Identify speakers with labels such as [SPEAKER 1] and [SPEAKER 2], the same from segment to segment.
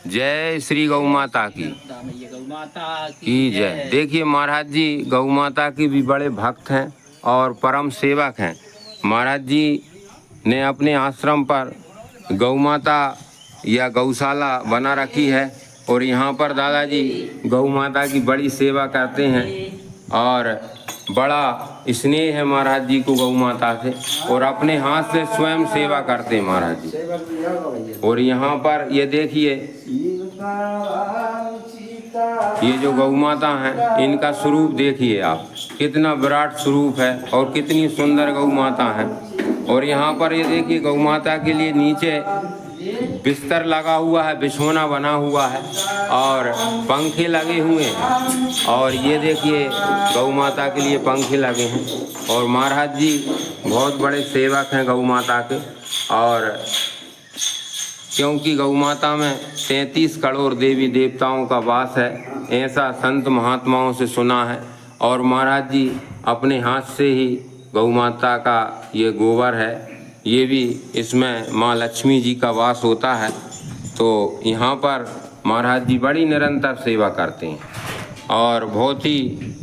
[SPEAKER 1] जय श्री गौ माता की जय। देखिए महाराज जी गौ माता की भी बड़े भक्त हैं और परम सेवक हैं। महाराज जी ने अपने आश्रम पर गौ माता या गौशाला बना रखी है और यहाँ पर दादाजी गौ माता की बड़ी सेवा करते हैं और बड़ा स्नेह है महाराज जी को गौ माता से और अपने हाथ से स्वयं सेवा करते हैं महाराज जी। और यहाँ पर ये देखिए ये जो गौ माता हैं इनका स्वरूप देखिए आप, कितना विराट स्वरूप है और कितनी सुंदर गौ माता है। और यहाँ पर ये देखिए गौ माता के लिए नीचे बिस्तर लगा हुआ है, बिछौना बना हुआ है और पंखे लगे हुए हैं। और ये देखिए गौ माता के लिए पंखे लगे हैं और महाराज जी बहुत बड़े सेवक हैं गौ माता के। और क्योंकि गौ माता में 33 करोड़ देवी देवताओं का वास है, ऐसा संत महात्माओं से सुना है। और महाराज जी अपने हाथ से ही गौ माता का ये गोबर है, ये भी इसमें माँ लक्ष्मी जी का वास होता है। तो यहाँ पर महाराज जी बड़ी निरंतर सेवा करते हैं और बहुत ही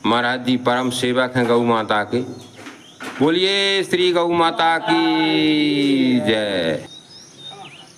[SPEAKER 1] महाराज जी परम सेवक हैं गौ माता के। बोलिए श्री गौ माता की जय।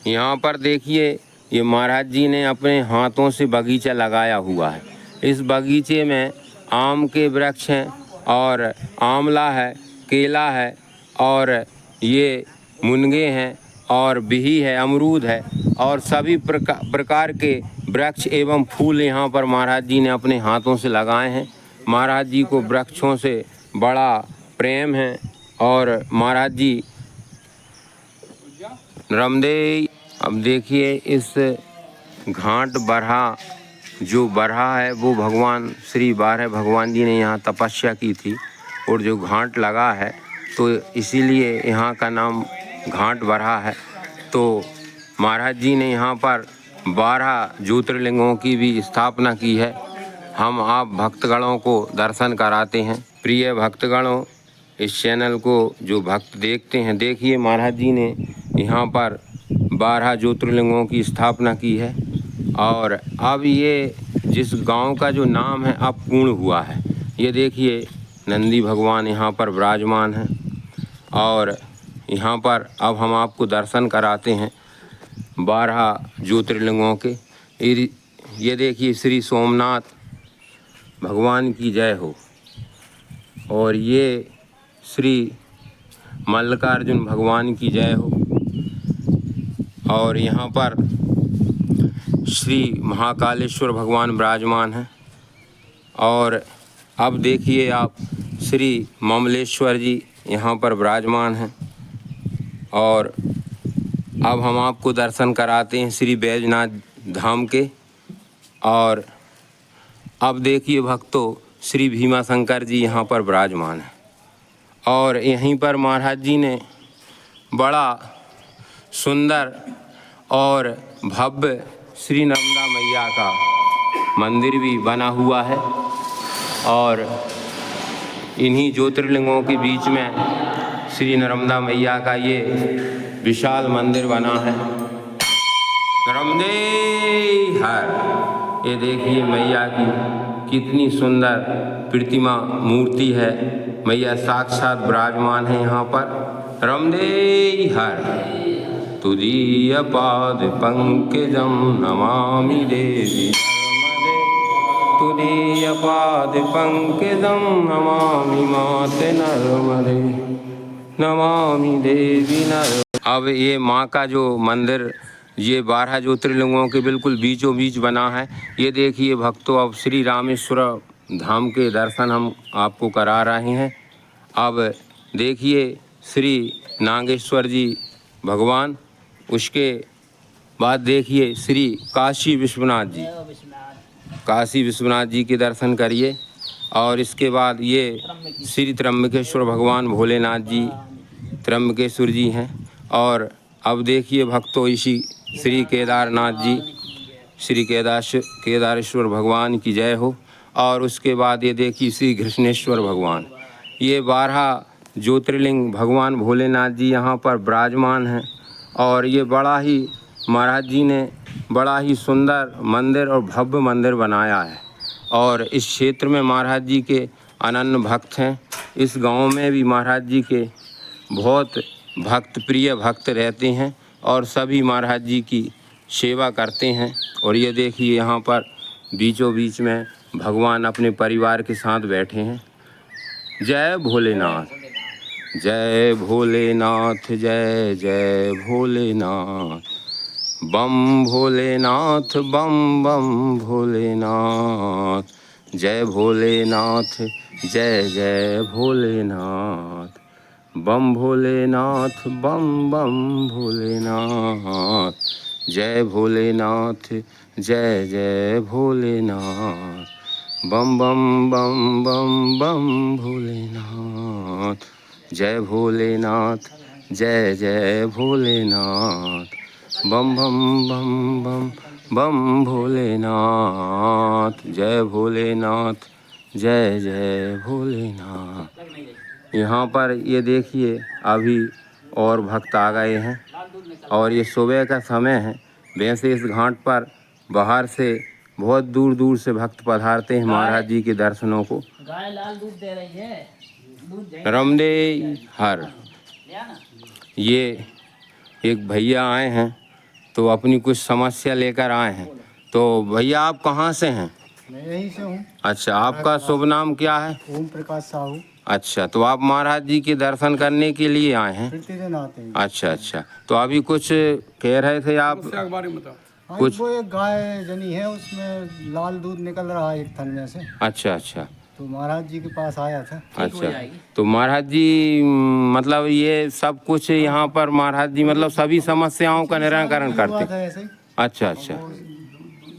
[SPEAKER 1] यहाँ पर देखिए ये महाराज जी ने अपने हाथों से बगीचा लगाया हुआ है। इस बगीचे में आम के वृक्ष हैं और आंवला है, केला है और ये मुनगे हैं और बिही है, अमरूद है और सभी प्रकार के वृक्ष एवं फूल यहाँ पर महाराज जी ने अपने हाथों से लगाए हैं। महाराज जी को वृक्षों से बड़ा प्रेम है और महाराज जी रमदे। अब देखिए इस घाट बरहा जो बरहा है वो भगवान श्री बारह भगवान जी ने यहाँ तपस्या की थी और जो घाट लगा है तो इसीलिए यहाँ का नाम घाट बरहा है। तो महाराज जी ने यहाँ पर 12 ज्योतिर्लिंगों की भी स्थापना की है। हम आप भक्तगणों को दर्शन कराते हैं। प्रिय भक्तगणों, इस चैनल को जो भक्त देखते हैं, देखिए महाराज जी ने यहाँ पर 12 ज्योतिर्लिंगों की स्थापना की है। और अब ये जिस गांव का जो नाम है अब पूर्ण हुआ है। ये देखिए नंदी भगवान यहाँ पर विराजमान हैं और यहाँ पर अब हम आपको दर्शन कराते हैं 12 ज्योतिर्लिंगों के। ये देखिए श्री सोमनाथ भगवान की जय हो और ये श्री मल्लिकार्जुन भगवान की जय हो। और यहाँ पर श्री महाकालेश्वर भगवान विराजमान हैं। और अब देखिए आप श्री ममलेश्वर जी यहाँ पर विराजमान हैं। और अब हम आपको दर्शन कराते हैं श्री बैजनाथ धाम के। और अब देखिए भक्तों श्री भीमा शंकर जी यहाँ पर विराजमान हैं। और यहीं पर महाराज जी ने बड़ा सुंदर और भव्य श्री नर्मदा मैया का मंदिर भी बना हुआ है। और इन्हीं ज्योतिर्लिंगों के बीच में श्री नर्मदा मैया का ये विशाल मंदिर बना है। नर्मदे हर। ये देखिए मैया की कितनी सुंदर प्रतिमा मूर्ति है। मैया साक्षात विराजमान है यहाँ पर। नर्मदे हर। तुदीय पाद पंकजं नमामि देवी नर्मदे। तुदीय पाद पंकजं नमामि माते नर्मदे। नमामि देवी नर्मदे। अब ये माँ का जो मंदिर ये 12 ज्योतिर्लिंगों के बिल्कुल बीचों बीच बना है। ये देखिए भक्तों अब श्री रामेश्वर धाम के दर्शन हम आपको करा रहे हैं। अब देखिए श्री नागेश्वर जी भगवान, उसके बाद देखिए श्री काशी विश्वनाथ जी, काशी विश्वनाथ जी के दर्शन करिए। और इसके बाद ये श्री त्र्यंबकेश्वर भगवान भोलेनाथ जी त्र्यंबकेश्वर जी हैं। और अब देखिए भक्तों इसी श्री केदारनाथ जी, श्री केदारेश्वर भगवान की जय हो। और उसके बाद ये देखिए श्री कृष्णेश्वर भगवान। ये 12 ज्योतिर्लिंग भगवान भोलेनाथ जी यहाँ पर विराजमान हैं। और ये बड़ा ही महाराज जी ने बड़ा ही सुंदर मंदिर और भव्य मंदिर बनाया है। और इस क्षेत्र में महाराज जी के अनन्य भक्त हैं। इस गांव में भी महाराज जी के बहुत प्रिय भक्त रहते हैं और सभी महाराज जी की सेवा करते हैं। और ये देखिए यहाँ पर बीचों बीच में भगवान अपने परिवार के साथ बैठे हैं। जय भोलेनाथ, जय भोलेनाथ, जय जय भोलेनाथ, बम भोलेनाथ, बम बम भोलेनाथ, जय भोलेनाथ, जय जय भोलेनाथ, बम भोलेनाथ, बम बम भोलेनाथ, जय भोलेनाथ, जय जय भोलेनाथ, बम बम बम बम बम भोलेनाथ, जय भोलेनाथ, जय जय भोलेनाथ, बम बम बम बम बम भोलेनाथ, जय भोलेनाथ, जय जय भोलेनाथ। यहाँ पर ये देखिए अभी और भक्त आ गए हैं और ये सुबह का समय है। वैसे इस घाट पर बाहर से बहुत दूर दूर से भक्त पधारते हैं महाराज जी के दर्शनों को।
[SPEAKER 2] गाय लाल दूध दे रही है,
[SPEAKER 1] रमदे हर। ये एक भैया आए हैं तो अपनी कुछ समस्या लेकर आए हैं। तो भैया आप कहाँ से हैं?
[SPEAKER 3] मैं यहीं से हूँ।
[SPEAKER 1] अच्छा, आपका शुभ नाम क्या है?
[SPEAKER 3] ओम प्रकाश साहू।
[SPEAKER 1] अच्छा, तो आप महाराज जी के दर्शन करने के लिए आए हैं?
[SPEAKER 3] प्रतिदिन आते हैं।
[SPEAKER 1] अच्छा अच्छा, तो अभी कुछ कह रहे थे आप?
[SPEAKER 3] हाँ,
[SPEAKER 1] कुछ
[SPEAKER 3] वो एक गाय जनी है, उसमें लाल दूध निकल रहा है एक थन में से।
[SPEAKER 1] अच्छा अच्छा
[SPEAKER 3] तो महाराज जी के पास आया था।
[SPEAKER 1] अच्छा, तो महाराज जी मतलब ये सब कुछ यहाँ पर महाराज जी मतलब सभी समस्याओं का निराकरण करते हैं?
[SPEAKER 3] ऐसे ही।
[SPEAKER 1] अच्छा अच्छा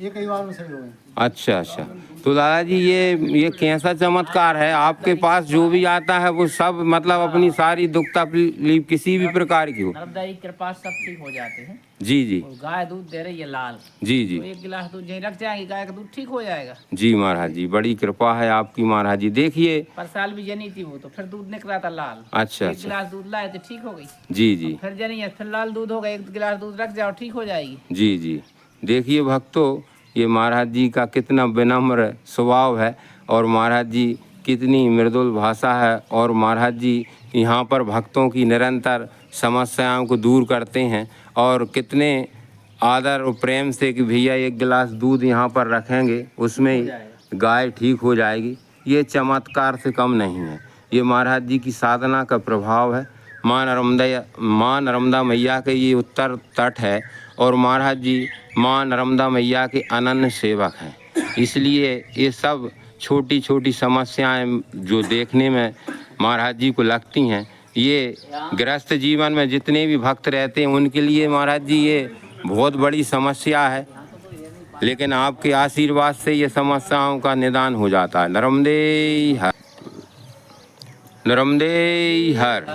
[SPEAKER 3] ये कई बार में सही हुए।
[SPEAKER 1] अच्छा अच्छा, तो दादा जी ये कैसा चमत्कार है? आपके पास जो भी आता है वो सब मतलब अपनी सारी दुख तकलीफ किसी भी प्रकार की हो,
[SPEAKER 2] नर्मदा की कृपा सब ठीक हो जाते हैं।
[SPEAKER 1] जी जी।
[SPEAKER 2] और गाय दूध दे रही है लाल,
[SPEAKER 1] जी जी
[SPEAKER 2] तो एक गिलास दूध यहीं रख जाएंगे, गाय का दूध ठीक हो जाएगा।
[SPEAKER 1] जी महाराज जी, बड़ी कृपा है आपकी महाराज जी। देखिए
[SPEAKER 2] पर साल भी जनी थी वो, तो फिर दूध निकला था लाल।
[SPEAKER 1] अच्छा
[SPEAKER 2] एक
[SPEAKER 1] अच्छा,
[SPEAKER 2] गिलास दूध लाए तो ठीक हो गई।
[SPEAKER 1] जी जी
[SPEAKER 2] फिर जनी है, फिर लाल दूध होगा, एक गिलास दूध रख जाओ ठीक हो जाएगी।
[SPEAKER 1] जी जी। देखिए भक्तों, ये महाराज जी का कितना विनम्र स्वभाव है और महाराज जी कितनी मृदुल भाषा है। और महाराज जी यहाँ पर भक्तों की निरंतर समस्याओं को दूर करते हैं और कितने आदर और प्रेम से कि भैया एक गिलास दूध यहाँ पर रखेंगे, उसमें गाय ठीक हो जाएगी। ये चमत्कार से कम नहीं है, ये महाराज जी की साधना का प्रभाव है। माँ नर्मदा मैया के ये उत्तर तट है और महाराज जी माँ नर्मदा मैया के अनन्य सेवक हैं। इसलिए ये सब छोटी छोटी समस्याएं जो देखने में महाराज जी को लगती हैं, ये गृहस्थ जीवन में जितने भी भक्त रहते हैं उनके लिए महाराज जी ये बहुत बड़ी समस्या है। लेकिन आपके आशीर्वाद से ये समस्याओं का निदान हो जाता है। नर्मदे हर, नर्मदे हर।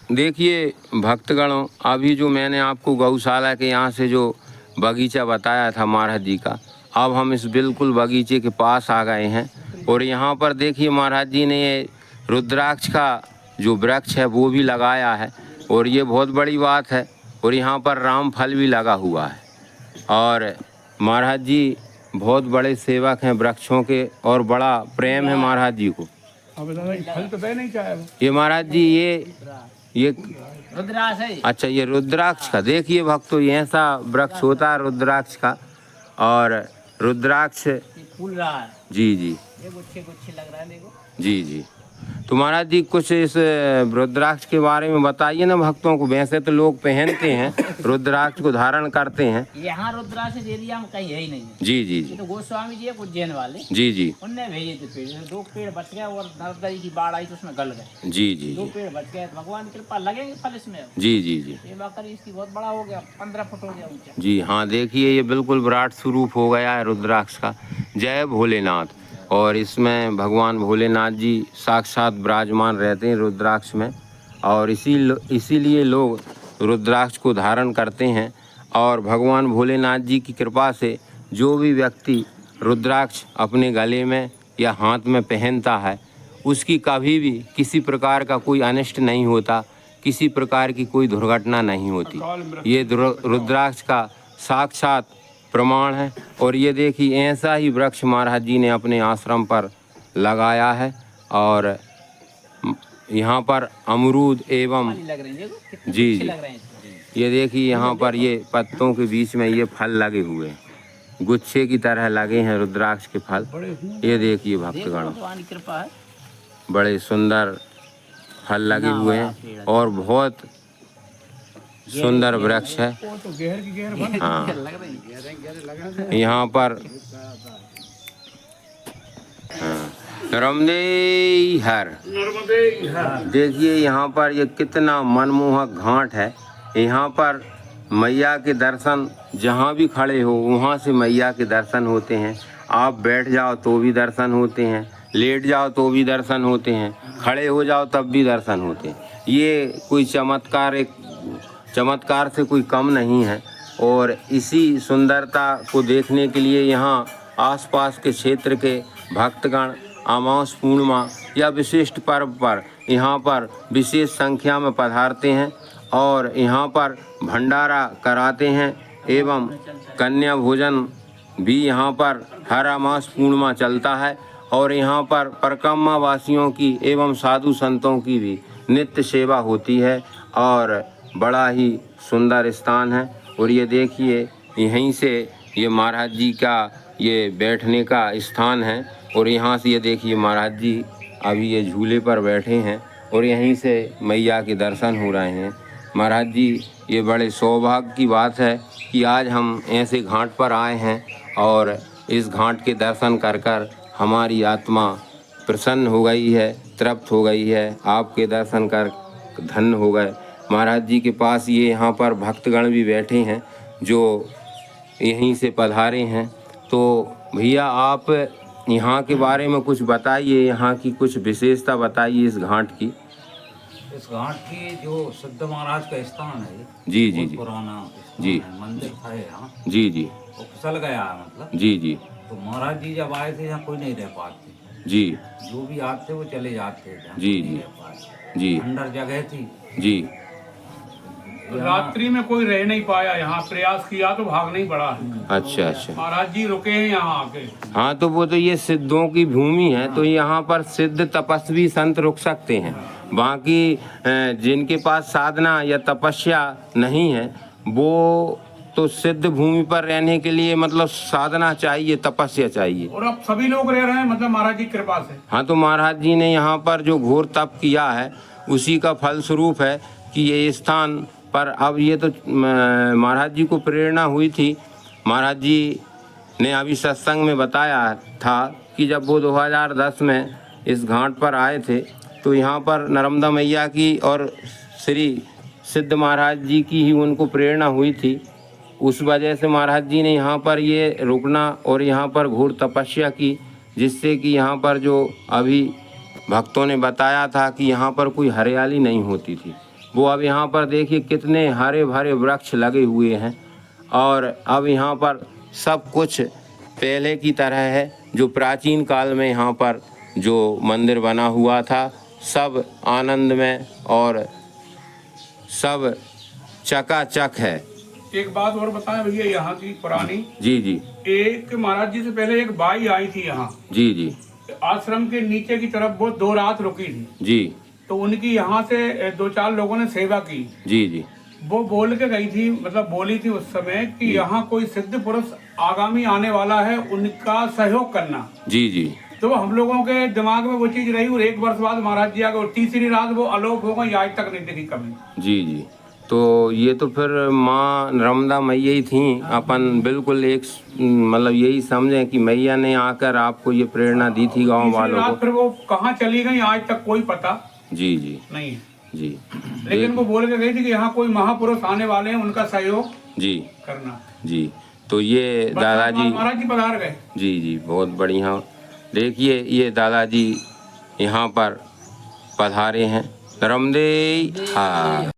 [SPEAKER 1] देखिए भक्तगणों, अभी जो मैंने आपको गौशाला के यहाँ से जो बगीचा बताया था महाराज जी का, अब हम इस बिल्कुल बगीचे के पास आ गए हैं। और यहाँ पर देखिए महाराज जी ने ये रुद्राक्ष का जो वृक्ष है वो भी लगाया है और ये बहुत बड़ी बात है। और यहाँ पर रामफल भी लगा हुआ है और महाराज जी बहुत बड़े सेवक हैं वृक्षों के और बड़ा प्रेम है महाराज जी को।
[SPEAKER 3] फल तो नहीं चाहे।
[SPEAKER 1] ये महाराज जी ये
[SPEAKER 2] रुद्राक्ष है।
[SPEAKER 1] अच्छा, ये रुद्राक्ष का देखिए भक्तों, ये ऐसा वृक्ष होता है रुद्राक्ष का। और रुद्राक्ष
[SPEAKER 2] फूल रहा है।
[SPEAKER 1] जी जी
[SPEAKER 2] ये गुच्छे गुच्छे लग रहा है देखो।
[SPEAKER 1] जी जी। तो महाराज जी कुछ इस रुद्राक्ष के बारे में बताइए ना भक्तों को। वैसे तो लोग पहनते हैं, रुद्राक्ष को धारण करते हैं।
[SPEAKER 2] यहाँ रुद्राक्ष एरिया में कहीं है ही नहीं है।
[SPEAKER 1] जी जी जी
[SPEAKER 2] तो गोस्वामी जी है उज्जैन वाले,
[SPEAKER 1] जी जी
[SPEAKER 2] उनने भेजे थे पेड़, 2 पेड़ बच गए और नर्मदा जी की बाढ़ आई तो उसमें गल गए।
[SPEAKER 1] जी जी
[SPEAKER 2] 2 पेड़ बच गए, तो भगवान की कृपा लगेंगे फल इसमें।
[SPEAKER 1] जी जी जी
[SPEAKER 2] सेवा करी इसकी, बहुत बड़ा हो गया, 15 फुट हो गया ऊंचा।
[SPEAKER 1] जी हाँ, देखिए ये बिल्कुल विराट स्वरूप हो गया है रुद्राक्ष का। जय भोलेनाथ। और इसमें भगवान भोलेनाथ जी साक्षात विराजमान रहते हैं रुद्राक्ष में और इसीलिए लोग रुद्राक्ष को धारण करते हैं। और भगवान भोलेनाथ जी की कृपा से जो भी व्यक्ति रुद्राक्ष अपने गले में या हाथ में पहनता है, उसकी कभी भी किसी प्रकार का कोई अनिष्ट नहीं होता, किसी प्रकार की कोई दुर्घटना नहीं होती। ये रुद्राक्ष का साक्षात प्रमाण है। और ये देखिए ऐसा ही वृक्ष महाराज जी ने अपने आश्रम पर लगाया है और यहाँ पर अमरूद एवं
[SPEAKER 2] लग रहे हैं, देखो कितने
[SPEAKER 1] जी
[SPEAKER 2] अच्छे
[SPEAKER 1] जी
[SPEAKER 2] लग रहे हैं।
[SPEAKER 1] ये देखिए यहाँ पर ये पत्तों के बीच में ये फल लगे हुए हैं, गुच्छे की तरह लगे हैं रुद्राक्ष के फल। ये देखिए
[SPEAKER 2] देखो
[SPEAKER 1] भक्तगण
[SPEAKER 2] भगवान की कृपा है।
[SPEAKER 1] बड़े सुंदर फल लगे हुए हैं और बहुत सुंदर वृक्ष है। हाँ
[SPEAKER 2] लग रहे हैं।
[SPEAKER 1] यहाँ पर नर्मदे हर देखिए यहाँ पर ये कितना मनमोहक घाट है। यहाँ पर मैया के दर्शन जहाँ भी खड़े हो वहाँ से मैया के दर्शन होते हैं। आप बैठ जाओ तो भी दर्शन होते हैं, लेट जाओ तो भी दर्शन होते हैं, खड़े हो जाओ तब भी दर्शन होते हैं। ये कोई चमत्कार से कोई कम नहीं है। और इसी सुंदरता को देखने के लिए यहाँ आसपास के क्षेत्र के भक्तगण अमावस पूर्णिमा या विशिष्ट पर्व पर यहाँ पर विशेष संख्या में पधारते हैं और यहाँ पर भंडारा कराते हैं एवं कन्या भोजन भी यहाँ पर हर अमावस पूर्णिमा चलता है। और यहाँ पर परिक्रमा वासियों की एवं साधु संतों की भी नित्य सेवा होती है और बड़ा ही सुंदर स्थान है। और ये देखिए यहीं से ये महाराज जी का ये बैठने का स्थान है और यहाँ से ये देखिए महाराज जी अभी ये झूले पर बैठे हैं और यहीं से मैया के दर्शन हो रहे हैं। महाराज जी ये बड़े सौभाग्य की बात है कि आज हम ऐसे घाट पर आए हैं और इस घाट के दर्शन कर कर हमारी आत्मा प्रसन्न हो गई है, तृप्त हो गई है। आपके दर्शन कर धन्य हो गए। महाराज जी के पास ये यहाँ पर भक्तगण भी बैठे हैं जो यहीं से पधारे हैं। तो भैया आप यहाँ के बारे में कुछ बताइए, यहाँ की कुछ विशेषता बताइए इस घाट की।
[SPEAKER 4] इस घाट की जो सिद्ध महाराज का स्थान है,
[SPEAKER 1] जी जी जी
[SPEAKER 4] पुराना
[SPEAKER 1] जी
[SPEAKER 4] मंदिर था यहाँ,
[SPEAKER 1] जी जी
[SPEAKER 4] वो फिसल गया है मतलब।
[SPEAKER 1] जी जी
[SPEAKER 4] तो महाराज जी जब आए थे यहाँ कोई नहीं रह पाते,
[SPEAKER 1] जी
[SPEAKER 4] जो भी आते वो चले जाते थे,
[SPEAKER 1] जी
[SPEAKER 4] नहीं
[SPEAKER 1] जी
[SPEAKER 4] रह पाते।
[SPEAKER 1] जी
[SPEAKER 4] अंदर जगह थी,
[SPEAKER 1] जी
[SPEAKER 5] रात्रि में कोई रह नहीं पाया। यहाँ प्रयास किया तो भाग नहीं पड़ा है।
[SPEAKER 1] अच्छा अच्छा।
[SPEAKER 5] महाराज जी रुके हैं यहाँ आके।
[SPEAKER 1] हाँ तो वो तो ये सिद्धों की भूमि है तो यहाँ पर सिद्ध तपस्वी संत रुक सकते हैं। बाकी जिनके पास साधना या तपस्या नहीं है वो तो सिद्ध भूमि पर रहने के लिए मतलब साधना चाहिए, तपस्या चाहिए।
[SPEAKER 5] और अब सभी लोग रह रहे हैं मतलब महाराज जी की कृपा से।
[SPEAKER 1] हाँ तो महाराज जी ने यहाँ पर जो घोर तप किया है उसी का फल स्वरूप है कि ये स्थान पर अब ये तो महाराज जी को प्रेरणा हुई थी। महाराज जी ने अभी सत्संग में बताया था कि जब वो 2010 में इस घाट पर आए थे तो यहाँ पर नर्मदा मैया की और श्री सिद्ध महाराज जी की ही उनको प्रेरणा हुई थी। उस वजह से महाराज जी ने यहाँ पर ये रुकना और यहाँ पर घोर तपस्या की, जिससे कि यहाँ पर जो अभी भक्तों ने बताया था कि यहाँ पर कोई हरियाली नहीं होती थी, वो अब यहाँ पर देखिए कितने हरे भरे वृक्ष लगे हुए हैं। और अब यहाँ पर सब कुछ पहले की तरह है। जो प्राचीन काल में यहाँ पर जो मंदिर बना हुआ था सब आनंद में और सब चकाचक है।
[SPEAKER 5] एक बात और बताएं भैया यहाँ की पुरानी।
[SPEAKER 1] जी जी
[SPEAKER 5] एक महाराज जी से पहले एक बाई आई थी यहाँ
[SPEAKER 1] जी जी
[SPEAKER 5] आश्रम के नीचे की तरफ, वो 2 रात रुकी थी।
[SPEAKER 1] जी
[SPEAKER 5] तो उनकी यहाँ से 2-4 लोगों ने सेवा की।
[SPEAKER 1] जी जी
[SPEAKER 5] वो बोल के गई थी, मतलब बोली थी उस समय कि यहाँ कोई सिद्ध पुरुष आगामी आने वाला है, उनका सहयोग करना।
[SPEAKER 1] जी जी
[SPEAKER 5] तो हम लोगों के दिमाग में वो चीज रही और 1 वर्ष बाद महाराज जी आ गए और तीसरी रात वो अलोप हो गई, आज तक नहीं दिखी कभी।
[SPEAKER 1] जी जी तो ये तो फिर माँ नर्मदा मैया ही थी। अपन बिल्कुल एक मतलब यही समझें कि मैया ने आकर आपको ये प्रेरणा दी थी गांव
[SPEAKER 5] तीसरी
[SPEAKER 1] वालों
[SPEAKER 5] रात
[SPEAKER 1] को।
[SPEAKER 5] फिर वो कहाँ चली गई आज तक कोई पता
[SPEAKER 1] जी जी
[SPEAKER 5] नहीं है।
[SPEAKER 1] जी
[SPEAKER 5] लेकिन वो बोल के गई थी कि यहाँ कोई महापुरुष आने वाले हैं, उनका सहयोग
[SPEAKER 1] जी
[SPEAKER 5] करना।
[SPEAKER 1] जी तो ये दादाजी
[SPEAKER 5] महाराज जी पधार गए।
[SPEAKER 1] जी जी बहुत बढ़िया। देखिए ये दादाजी यहाँ पर पधारे हैं। नर्मदे हाँ।